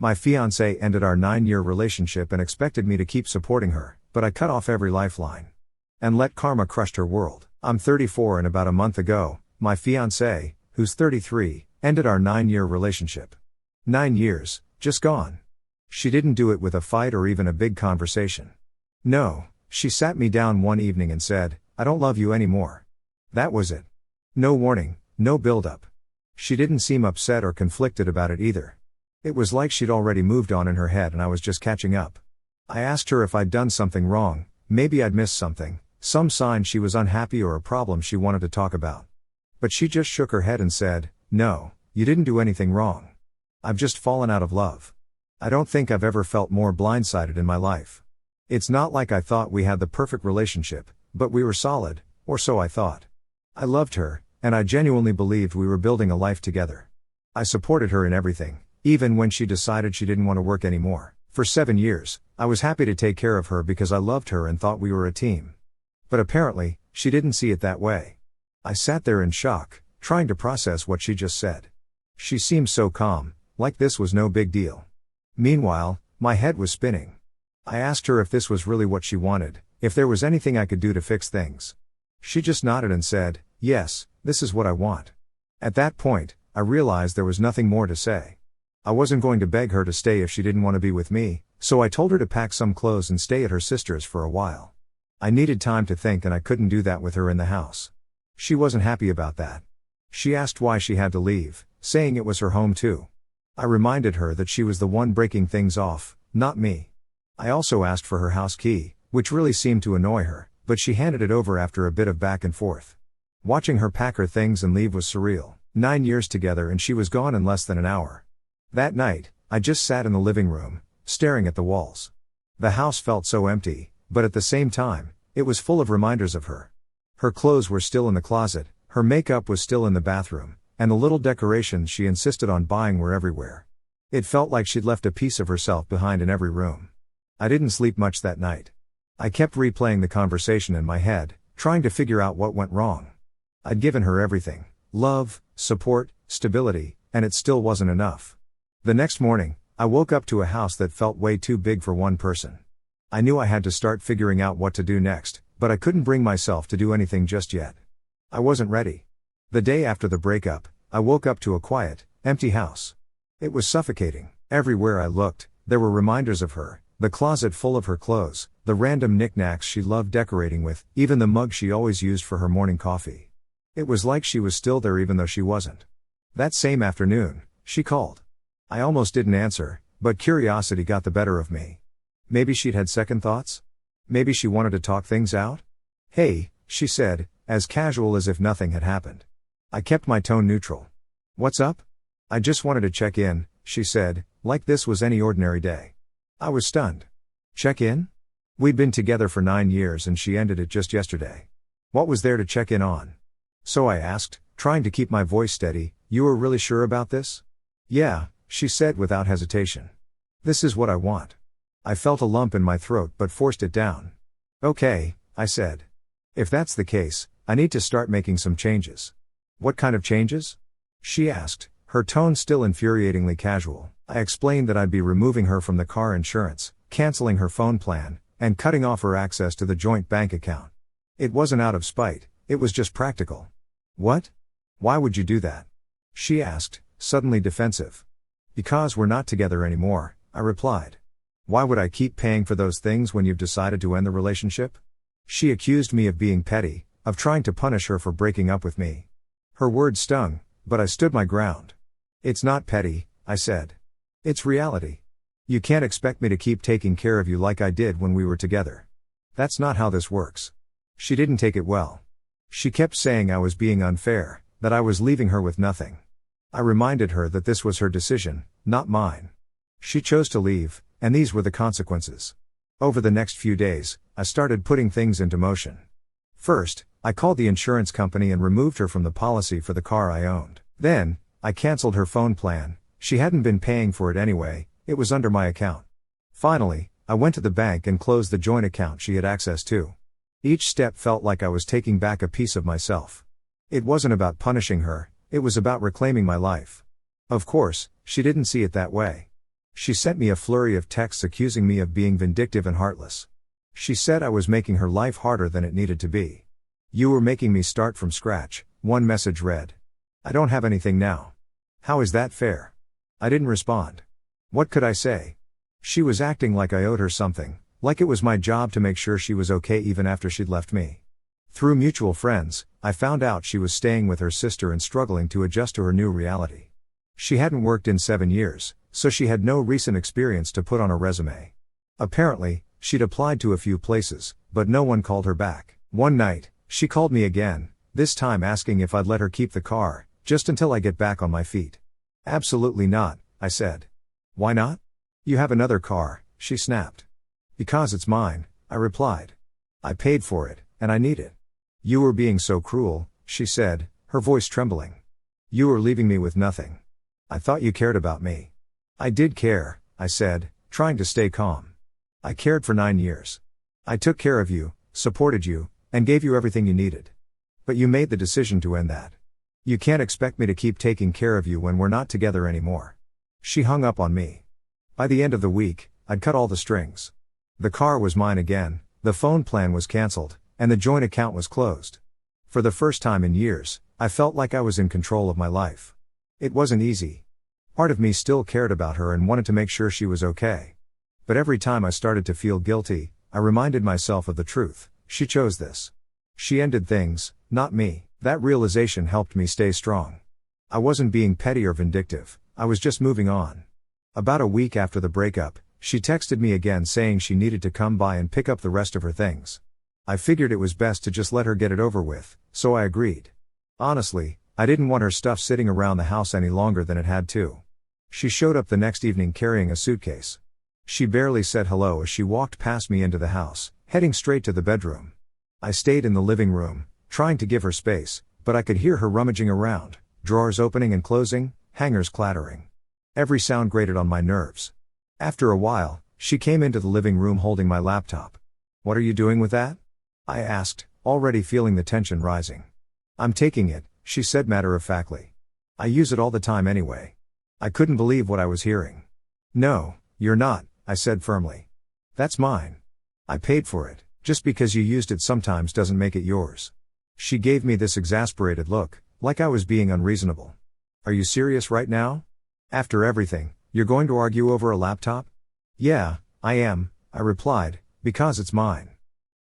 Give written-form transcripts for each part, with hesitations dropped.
My fiancée ended our 9-year relationship and expected me to keep supporting her, but I cut off every lifeline. And let karma crush her world. I'm 34 and about a month ago, my fiancée, who's 33, ended our 9-year relationship. 9 years, just gone. She didn't do it with a fight or even a big conversation. No, she sat me down one evening and said, "I don't love you anymore." That was it. No warning, no build-up. She didn't seem upset or conflicted about it either. It was like she'd already moved on in her head and I was just catching up. I asked her if I'd done something wrong, maybe I'd missed something, some sign she was unhappy or a problem she wanted to talk about. But she just shook her head and said, "No, you didn't do anything wrong. I've just fallen out of love. I don't think I've ever felt more blindsided in my life. It's not like I thought we had the perfect relationship, but we were solid, or so I thought. I loved her, and I genuinely believed we were building a life together. I supported her in everything, even when she decided she didn't want to work anymore. For 7 years, I was happy to take care of her because I loved her and thought we were a team. But apparently, she didn't see it that way. I sat there in shock, trying to process what she just said. She seemed so calm, like this was no big deal. Meanwhile, my head was spinning. I asked her if this was really what she wanted, if there was anything I could do to fix things. She just nodded and said, "Yes, this is what I want." At that point, I realized there was nothing more to say. I wasn't going to beg her to stay if she didn't want to be with me, so I told her to pack some clothes and stay at her sister's for a while. I needed time to think and I couldn't do that with her in the house. She wasn't happy about that. She asked why she had to leave, saying it was her home too. I reminded her that she was the one breaking things off, not me. I also asked for her house key, which really seemed to annoy her, but she handed it over after a bit of back and forth. Watching her pack her things and leave was surreal. 9 years together and she was gone in less than an hour. That night, I just sat in the living room, staring at the walls. The house felt so empty, but at the same time, it was full of reminders of her. Her clothes were still in the closet, her makeup was still in the bathroom, and the little decorations she insisted on buying were everywhere. It felt like she'd left a piece of herself behind in every room. I didn't sleep much that night. I kept replaying the conversation in my head, trying to figure out what went wrong. I'd given her everything: love, support, stability, and it still wasn't enough. The next morning, I woke up to a house that felt way too big for one person. I knew I had to start figuring out what to do next, but I couldn't bring myself to do anything just yet. I wasn't ready. The day after the breakup, I woke up to a quiet, empty house. It was suffocating. Everywhere I looked, there were reminders of her, the closet full of her clothes, the random knickknacks she loved decorating with, even the mug she always used for her morning coffee. It was like she was still there even though she wasn't. That same afternoon, she called. I almost didn't answer, but curiosity got the better of me. Maybe she'd had second thoughts? Maybe she wanted to talk things out? "Hey," she said, as casual as if nothing had happened. I kept my tone neutral. "What's up?" "I just wanted to check in," she said, like this was any ordinary day. I was stunned. Check in? We'd been together for 9 years and she ended it just yesterday. What was there to check in on? So I asked, trying to keep my voice steady, "You were really sure about this?" "Yeah," she said without hesitation. "This is what I want." I felt a lump in my throat but forced it down. "Okay," I said. "If that's the case, I need to start making some changes." "What kind of changes?" she asked, her tone still infuriatingly casual. I explained that I'd be removing her from the car insurance, canceling her phone plan, and cutting off her access to the joint bank account. It wasn't out of spite, it was just practical. "What? Why would you do that?" she asked, suddenly defensive. "Because we're not together anymore," I replied. "Why would I keep paying for those things when you've decided to end the relationship?" She accused me of being petty, of trying to punish her for breaking up with me. Her words stung, but I stood my ground. "It's not petty," I said. "It's reality. You can't expect me to keep taking care of you like I did when we were together. That's not how this works." She didn't take it well. She kept saying I was being unfair, that I was leaving her with nothing. I reminded her that this was her decision, not mine. She chose to leave, and these were the consequences. Over the next few days, I started putting things into motion. First, I called the insurance company and removed her from the policy for the car I owned. Then, I canceled her phone plan. She hadn't been paying for it anyway, it was under my account. Finally, I went to the bank and closed the joint account she had access to. Each step felt like I was taking back a piece of myself. It wasn't about punishing her, it was about reclaiming my life. Of course, she didn't see it that way. She sent me a flurry of texts accusing me of being vindictive and heartless. She said I was making her life harder than it needed to be. "You were making me start from scratch," one message read. "I don't have anything now. How is that fair?" I didn't respond. What could I say? She was acting like I owed her something, like it was my job to make sure she was okay even after she'd left me. Through mutual friends, I found out she was staying with her sister and struggling to adjust to her new reality. She hadn't worked in 7 years, so she had no recent experience to put on her resume. Apparently, she'd applied to a few places, but no one called her back. One night, she called me again, this time asking if I'd let her keep the car, just until I get back on my feet. "Absolutely not," I said. "Why not?" "You have another car," she snapped. "Because it's mine," I replied. "I paid for it, and I need it." "You were being so cruel," she said, her voice trembling. "You were leaving me with nothing. I thought you cared about me." "I did care," I said, trying to stay calm. "I cared for 9 years. I took care of you, supported you, and gave you everything you needed. But you made the decision to end that. You can't expect me to keep taking care of you when we're not together anymore." She hung up on me. By the end of the week, I'd cut all the strings. The car was mine again, the phone plan was cancelled, and the joint account was closed. For the first time in years, I felt like I was in control of my life. It wasn't easy. Part of me still cared about her and wanted to make sure she was okay. But every time I started to feel guilty, I reminded myself of the truth: she chose this. She ended things, not me. That realization helped me stay strong. I wasn't being petty or vindictive, I was just moving on. About a week after the breakup, she texted me again saying she needed to come by and pick up the rest of her things. I figured it was best to just let her get it over with, so I agreed. Honestly, I didn't want her stuff sitting around the house any longer than it had to. She showed up the next evening carrying a suitcase. She barely said hello as she walked past me into the house, heading straight to the bedroom. I stayed in the living room, trying to give her space, but I could hear her rummaging around, drawers opening and closing, hangers clattering. Every sound grated on my nerves. After a while, she came into the living room holding my laptop. "What are you doing with that?" I asked, already feeling the tension rising. "I'm taking it," she said matter-of-factly. "I use it all the time anyway." I couldn't believe what I was hearing. "No, you're not," I said firmly. "That's mine. I paid for it. Just because you used it sometimes doesn't make it yours." She gave me this exasperated look, like I was being unreasonable. "Are you serious right now? After everything, you're going to argue over a laptop?" "Yeah, I am," I replied, "because it's mine."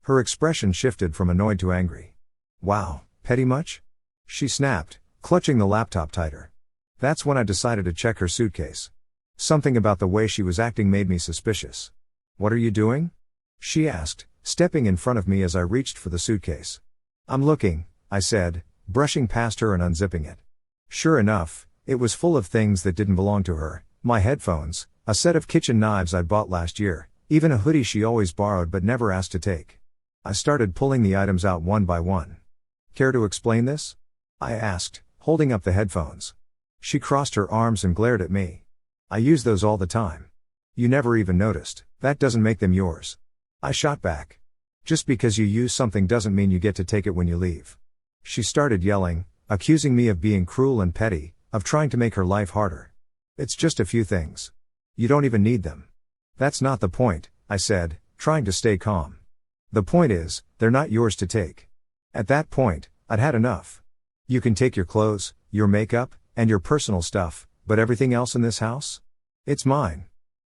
Her expression shifted from annoyed to angry. "Wow, petty much?" she snapped, clutching the laptop tighter. That's when I decided to check her suitcase. Something about the way she was acting made me suspicious. "What are you doing?" she asked, stepping in front of me as I reached for the suitcase. "I'm looking," I said, brushing past her and unzipping it. Sure enough, it was full of things that didn't belong to her: my headphones, a set of kitchen knives I'd bought last year, even a hoodie she always borrowed but never asked to take. I started pulling the items out one by one. "Care to explain this?" I asked, holding up the headphones. She crossed her arms and glared at me. "I use those all the time. You never even noticed. That doesn't make them yours." I shot back. "Just because you use something doesn't mean you get to take it when you leave." She started yelling, accusing me of being cruel and petty, of trying to make her life harder. "It's just a few things. You don't even need them." "That's not the point," I said, trying to stay calm. "The point is, they're not yours to take." At that point, I'd had enough. "You can take your clothes, your makeup, and your personal stuff, but everything else in this house? It's mine.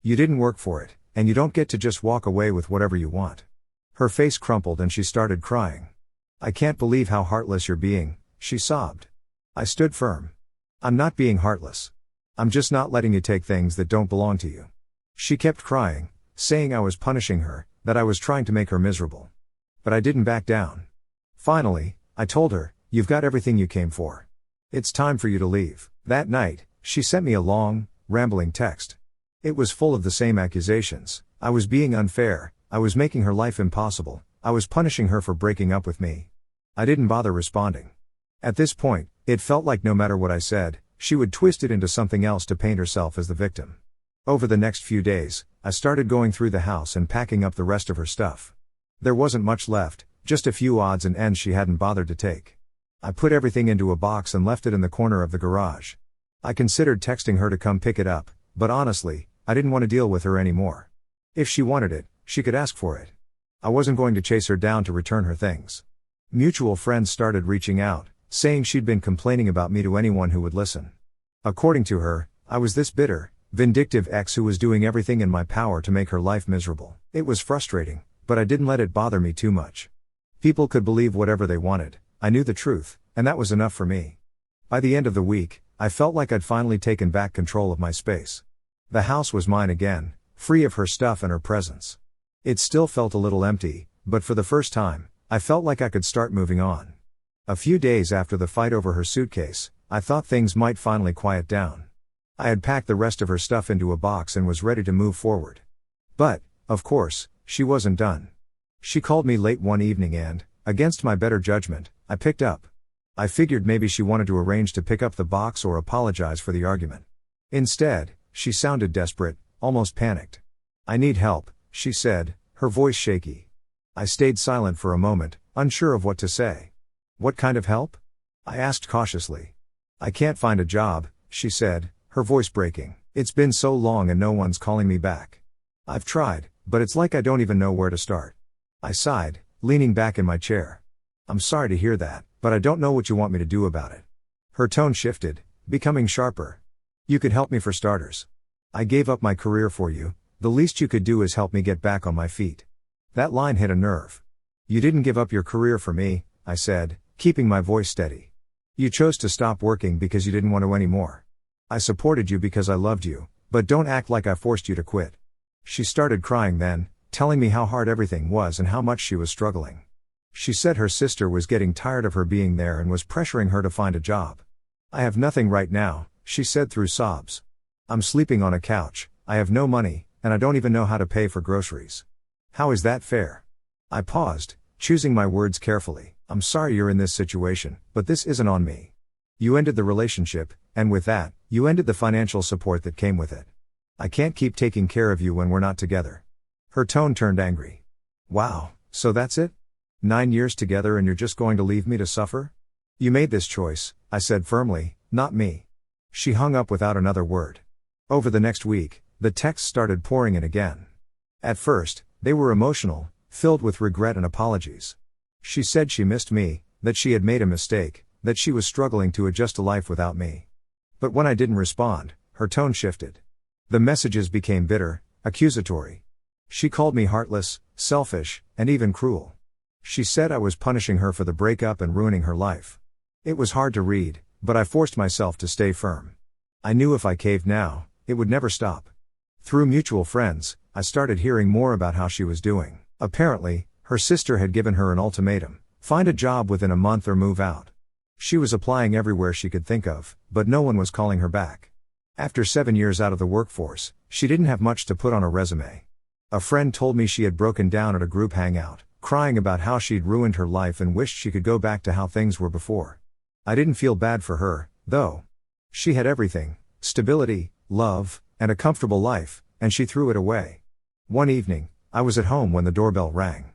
You didn't work for it, and you don't get to just walk away with whatever you want." Her face crumpled and she started crying. "I can't believe how heartless you're being," she sobbed. I stood firm. "I'm not being heartless. I'm just not letting you take things that don't belong to you." She kept crying, saying I was punishing her, that I was trying to make her miserable. But I didn't back down. Finally, I told her, "You've got everything you came for. It's time for you to leave." That night, she sent me a long, rambling text. It was full of the same accusations. I was being unfair, I was making her life impossible, I was punishing her for breaking up with me. I didn't bother responding. At this point, it felt like no matter what I said, she would twist it into something else to paint herself as the victim. Over the next few days, I started going through the house and packing up the rest of her stuff. There wasn't much left, just a few odds and ends she hadn't bothered to take. I put everything into a box and left it in the corner of the garage. I considered texting her to come pick it up, but honestly, I didn't want to deal with her anymore. If she wanted it, she could ask for it. I wasn't going to chase her down to return her things. Mutual friends started reaching out, saying she'd been complaining about me to anyone who would listen. According to her, I was this bitter, vindictive ex who was doing everything in my power to make her life miserable. It was frustrating, but I didn't let it bother me too much. People could believe whatever they wanted, I knew the truth, and that was enough for me. By the end of the week, I felt like I'd finally taken back control of my space. The house was mine again, free of her stuff and her presence. It still felt a little empty, but for the first time, I felt like I could start moving on. A few days after the fight over her suitcase, I thought things might finally quiet down. I had packed the rest of her stuff into a box and was ready to move forward. But, of course, she wasn't done. She called me late one evening and, against my better judgment, I picked up. I figured maybe she wanted to arrange to pick up the box or apologize for the argument. Instead, she sounded desperate, almost panicked. "I need help," she said, her voice shaky. I stayed silent for a moment, unsure of what to say. "What kind of help?" I asked cautiously. "I can't find a job," she said, her voice breaking. "It's been so long and no one's calling me back. I've tried, but it's like I don't even know where to start." I sighed, leaning back in my chair. "I'm sorry to hear that, but I don't know what you want me to do about it." Her tone shifted, becoming sharper. "You could help me for starters. I gave up my career for you, the least you could do is help me get back on my feet." That line hit a nerve. "You didn't give up your career for me," I said, keeping my voice steady. "You chose to stop working because you didn't want to anymore. I supported you because I loved you, but don't act like I forced you to quit." She started crying then, telling me how hard everything was and how much she was struggling. She said her sister was getting tired of her being there and was pressuring her to find a job. "I have nothing right now," she said through sobs. "I'm sleeping on a couch, I have no money, and I don't even know how to pay for groceries. How is that fair?" I paused, choosing my words carefully. "I'm sorry you're in this situation, but this isn't on me. You ended the relationship, and with that, you ended the financial support that came with it. I can't keep taking care of you when we're not together." Her tone turned angry. "Wow, so that's it? 9 years together and you're just going to leave me to suffer?" "You made this choice," I said firmly, "not me." She hung up without another word. Over the next week, the texts started pouring in again. At first, they were emotional, filled with regret and apologies. She said she missed me, that she had made a mistake, that she was struggling to adjust to life without me. But when I didn't respond, her tone shifted. The messages became bitter, accusatory. She called me heartless, selfish, and even cruel. She said I was punishing her for the breakup and ruining her life. It was hard to read, but I forced myself to stay firm. I knew if I caved now, it would never stop. Through mutual friends, I started hearing more about how she was doing. Apparently, her sister had given her an ultimatum: find a job within a month or move out. She was applying everywhere she could think of, but no one was calling her back. After 7 years out of the workforce, she didn't have much to put on a resume. A friend told me she had broken down at a group hangout, crying about how she'd ruined her life and wished she could go back to how things were before. I didn't feel bad for her, though. She had everything: stability, love, and a comfortable life, and she threw it away. One evening, I was at home when the doorbell rang.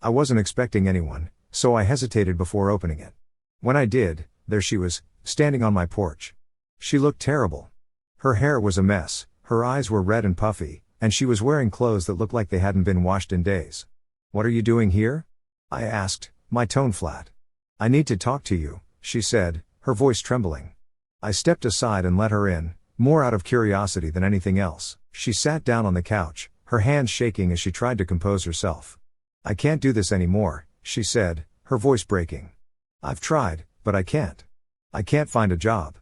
I wasn't expecting anyone, so I hesitated before opening it. When I did, there she was, standing on my porch. She looked terrible. Her hair was a mess, her eyes were red and puffy, and she was wearing clothes that looked like they hadn't been washed in days. "What are you doing here?" I asked, my tone flat. "I need to talk to you," she said, her voice trembling. I stepped aside and let her in, more out of curiosity than anything else. She sat down on the couch, her hands shaking as she tried to compose herself. "I can't do this anymore," she said, her voice breaking. "I've tried, but I can't. I can't find a job.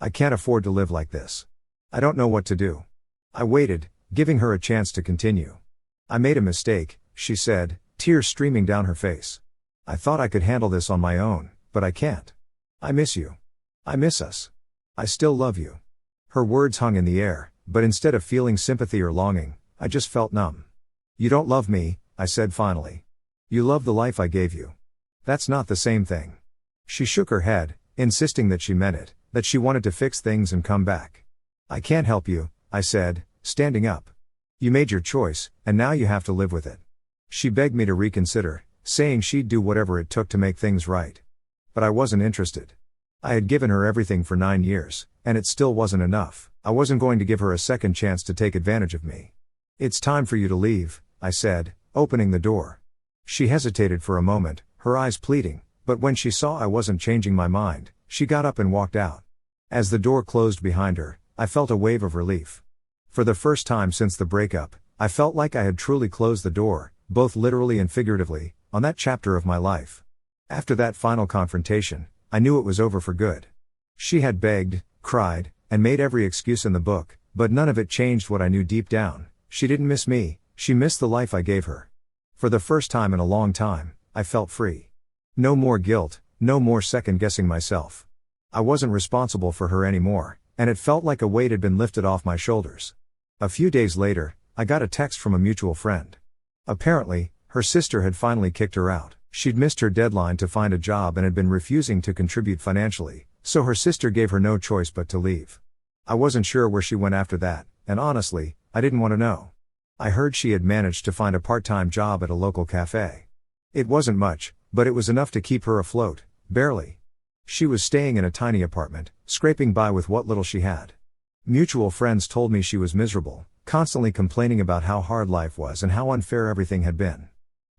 I can't afford to live like this. I don't know what to do." I waited, giving her a chance to continue. "I made a mistake," she said, tears streaming down her face. "I thought I could handle this on my own, but I can't. I miss you. I miss us. I still love you." Her words hung in the air, but instead of feeling sympathy or longing, I just felt numb. "You don't love me," I said finally. "You love the life I gave you. That's not the same thing." She shook her head, insisting that she meant it, that she wanted to fix things and come back. "I can't help you," I said, standing up. "You made your choice, and now you have to live with it." She begged me to reconsider, saying she'd do whatever it took to make things right. But I wasn't interested. I had given her everything for 9 years, and it still wasn't enough. I wasn't going to give her a second chance to take advantage of me. "It's time for you to leave," I said, opening the door. She hesitated for a moment, her eyes pleading, but when she saw I wasn't changing my mind, she got up and walked out. As the door closed behind her, I felt a wave of relief. For the first time since the breakup, I felt like I had truly closed the door, both literally and figuratively, on that chapter of my life. After that final confrontation, I knew it was over for good. She had begged, cried, and made every excuse in the book, but none of it changed what I knew deep down. She didn't miss me, she missed the life I gave her. For the first time in a long time, I felt free. No more guilt, no more second-guessing myself. I wasn't responsible for her anymore, and it felt like a weight had been lifted off my shoulders. A few days later, I got a text from a mutual friend. Apparently, her sister had finally kicked her out. She'd missed her deadline to find a job and had been refusing to contribute financially, so her sister gave her no choice but to leave. I wasn't sure where she went after that, and honestly, I didn't want to know. I heard she had managed to find a part-time job at a local cafe. It wasn't much, but it was enough to keep her afloat, barely. She was staying in a tiny apartment, scraping by with what little she had. Mutual friends told me she was miserable, constantly complaining about how hard life was and how unfair everything had been.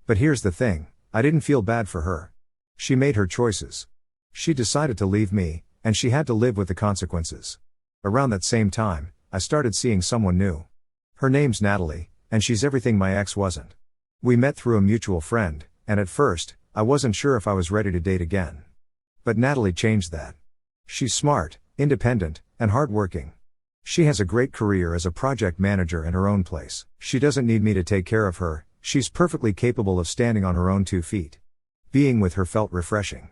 But here's the thing, I didn't feel bad for her. She made her choices. She decided to leave me, and she had to live with the consequences. Around that same time, I started seeing someone new. Her name's Natalie, and she's everything my ex wasn't. We met through a mutual friend, and at first, I wasn't sure if I was ready to date again. But Natalie changed that. She's smart, independent, and hardworking. She has a great career as a project manager in her own place. She doesn't need me to take care of her, she's perfectly capable of standing on her own 2 feet. Being with her felt refreshing.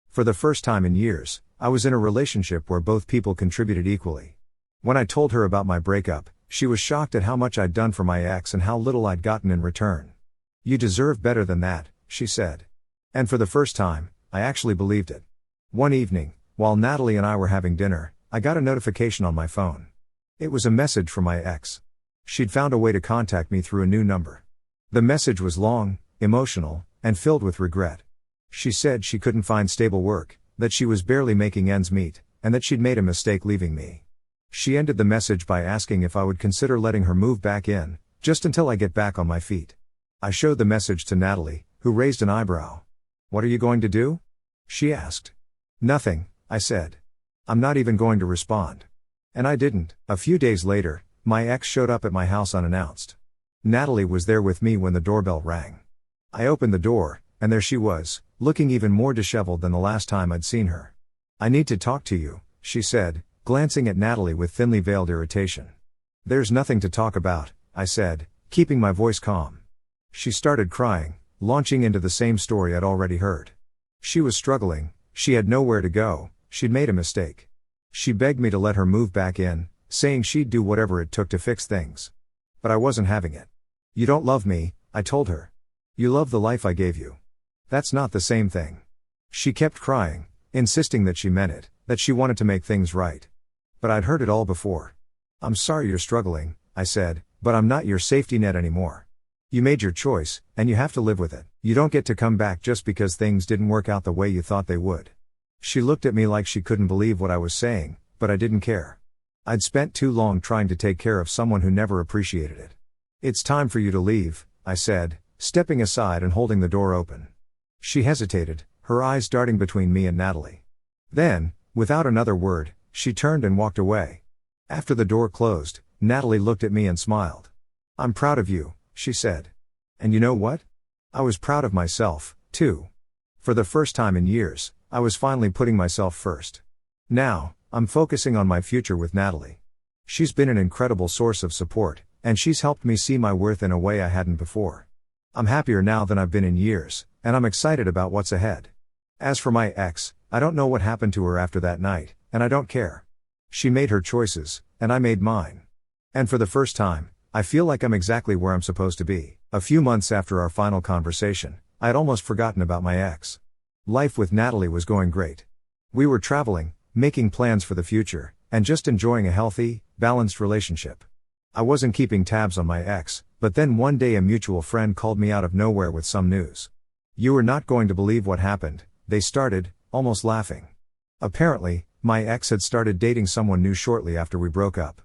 For the first time in years, I was in a relationship where both people contributed equally. When I told her about my breakup, she was shocked at how much I'd done for my ex and how little I'd gotten in return. "You deserve better than that," she said. And for the first time, I actually believed it. One evening, while Natalie and I were having dinner, I got a notification on my phone. It was a message from my ex. She'd found a way to contact me through a new number. The message was long, emotional, and filled with regret. She said she couldn't find stable work, that she was barely making ends meet, and that she'd made a mistake leaving me. She ended the message by asking if I would consider letting her move back in, just until I get back on my feet. I showed the message to Natalie, who raised an eyebrow. "What are you going to do?" she asked. "Nothing," I said. "I'm not even going to respond." And I didn't. A few days later, my ex showed up at my house unannounced. Natalie was there with me when the doorbell rang. I opened the door, and there she was, looking even more disheveled than the last time I'd seen her. "I need to talk to you," she said, glancing at Natalie with thinly veiled irritation. "There's nothing to talk about," I said, keeping my voice calm. She started crying, launching into the same story I'd already heard. She was struggling, she had nowhere to go, she'd made a mistake. She begged me to let her move back in, saying she'd do whatever it took to fix things. But I wasn't having it. "You don't love me," I told her. "You love the life I gave you. That's not the same thing." She kept crying, insisting that she meant it, that she wanted to make things right. But I'd heard it all before. "I'm sorry you're struggling," I said, "but I'm not your safety net anymore. You made your choice, and you have to live with it. You don't get to come back just because things didn't work out the way you thought they would." She looked at me like she couldn't believe what I was saying, but I didn't care. I'd spent too long trying to take care of someone who never appreciated it. "It's time for you to leave," I said, stepping aside and holding the door open. She hesitated, her eyes darting between me and Natalie. Then, without another word, she turned and walked away. After the door closed, Natalie looked at me and smiled. "I'm proud of you," she said. And you know what? I was proud of myself, too. For the first time in years, I was finally putting myself first. Now, I'm focusing on my future with Natalie. She's been an incredible source of support, and she's helped me see my worth in a way I hadn't before. I'm happier now than I've been in years, and I'm excited about what's ahead. As for my ex, I don't know what happened to her after that night, and I don't care. She made her choices, and I made mine. And for the first time, I feel like I'm exactly where I'm supposed to be. A few months after our final conversation, I had almost forgotten about my ex. Life with Natalie was going great. We were traveling, making plans for the future, and just enjoying a healthy, balanced relationship. I wasn't keeping tabs on my ex, but then one day a mutual friend called me out of nowhere with some news. "You are not going to believe what happened," they started, almost laughing. Apparently, my ex had started dating someone new shortly after we broke up.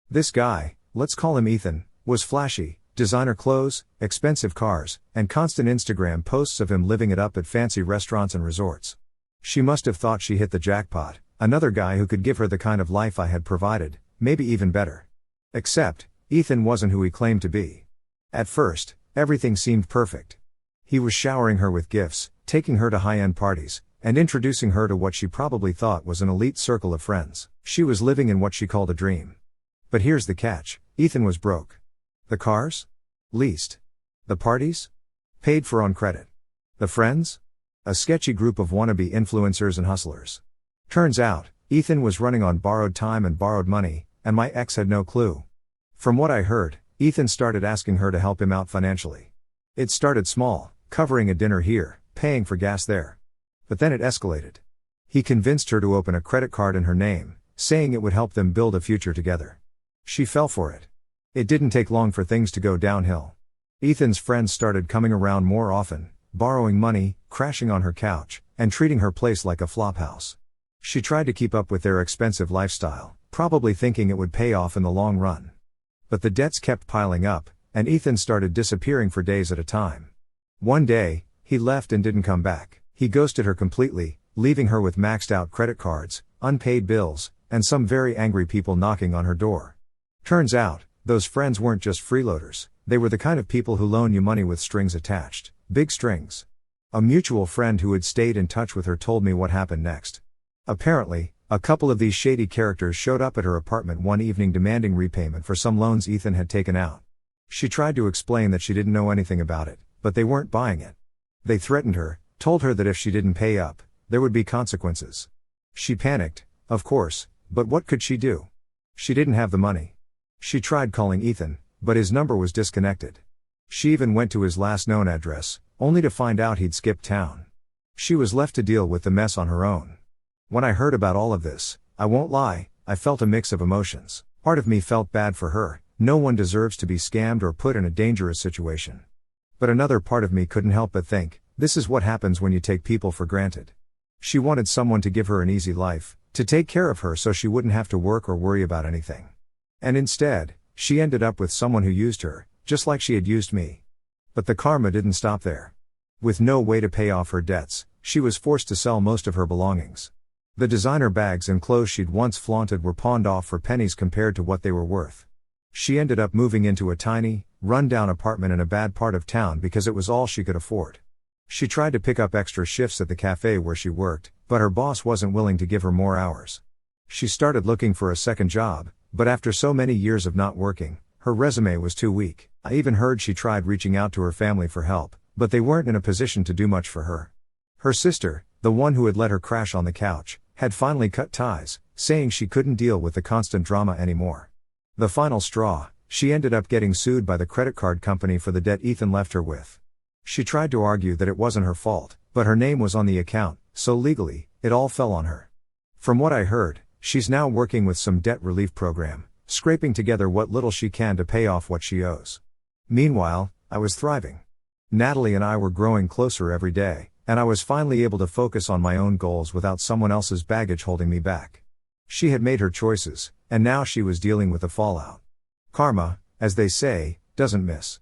This guy, let's call him Ethan, was flashy, designer clothes, expensive cars, and constant Instagram posts of him living it up at fancy restaurants and resorts. She must have thought she hit the jackpot, another guy who could give her the kind of life I had provided, maybe even better. Except, Ethan wasn't who he claimed to be. At first, everything seemed perfect. He was showering her with gifts, taking her to high-end parties, and introducing her to what she probably thought was an elite circle of friends. She was living in what she called a dream. But here's the catch, Ethan was broke. The cars? Leased. The parties? Paid for on credit. The friends? A sketchy group of wannabe influencers and hustlers. Turns out, Ethan was running on borrowed time and borrowed money, and my ex had no clue. From what I heard, Ethan started asking her to help him out financially. It started small, covering a dinner here, paying for gas there. But then it escalated. He convinced her to open a credit card in her name, saying it would help them build a future together. She fell for it. It didn't take long for things to go downhill. Ethan's friends started coming around more often, borrowing money, crashing on her couch, and treating her place like a flophouse. She tried to keep up with their expensive lifestyle, probably thinking it would pay off in the long run. But the debts kept piling up, and Ethan started disappearing for days at a time. One day, he left and didn't come back. He ghosted her completely, leaving her with maxed out credit cards, unpaid bills, and some very angry people knocking on her door. Turns out, those friends weren't just freeloaders, they were the kind of people who loan you money with strings attached, big strings. A mutual friend who had stayed in touch with her told me what happened next. Apparently, a couple of these shady characters showed up at her apartment one evening demanding repayment for some loans Ethan had taken out. She tried to explain that she didn't know anything about it, but they weren't buying it. They threatened her, told her that if she didn't pay up, there would be consequences. She panicked, of course, but what could she do? She didn't have the money. She tried calling Ethan, but his number was disconnected. She even went to his last known address, only to find out he'd skipped town. She was left to deal with the mess on her own. When I heard about all of this, I won't lie, I felt a mix of emotions. Part of me felt bad for her, no one deserves to be scammed or put in a dangerous situation. But another part of me couldn't help but think, this is what happens when you take people for granted. She wanted someone to give her an easy life, to take care of her so she wouldn't have to work or worry about anything. And instead, she ended up with someone who used her, just like she had used me. But the karma didn't stop there. With no way to pay off her debts, she was forced to sell most of her belongings. The designer bags and clothes she'd once flaunted were pawned off for pennies compared to what they were worth. She ended up moving into a tiny, run-down apartment in a bad part of town because it was all she could afford. She tried to pick up extra shifts at the cafe where she worked, but her boss wasn't willing to give her more hours. She started looking for a second job, but after so many years of not working, her resume was too weak. I even heard she tried reaching out to her family for help, but they weren't in a position to do much for her. Her sister, the one who had let her crash on the couch, had finally cut ties, saying she couldn't deal with the constant drama anymore. The final straw, she ended up getting sued by the credit card company for the debt Ethan left her with. She tried to argue that it wasn't her fault, but her name was on the account, so legally, it all fell on her. From what I heard, she's now working with some debt relief program, scraping together what little she can to pay off what she owes. Meanwhile, I was thriving. Natalie and I were growing closer every day, and I was finally able to focus on my own goals without someone else's baggage holding me back. She had made her choices, and now she was dealing with the fallout. Karma, as they say, doesn't miss.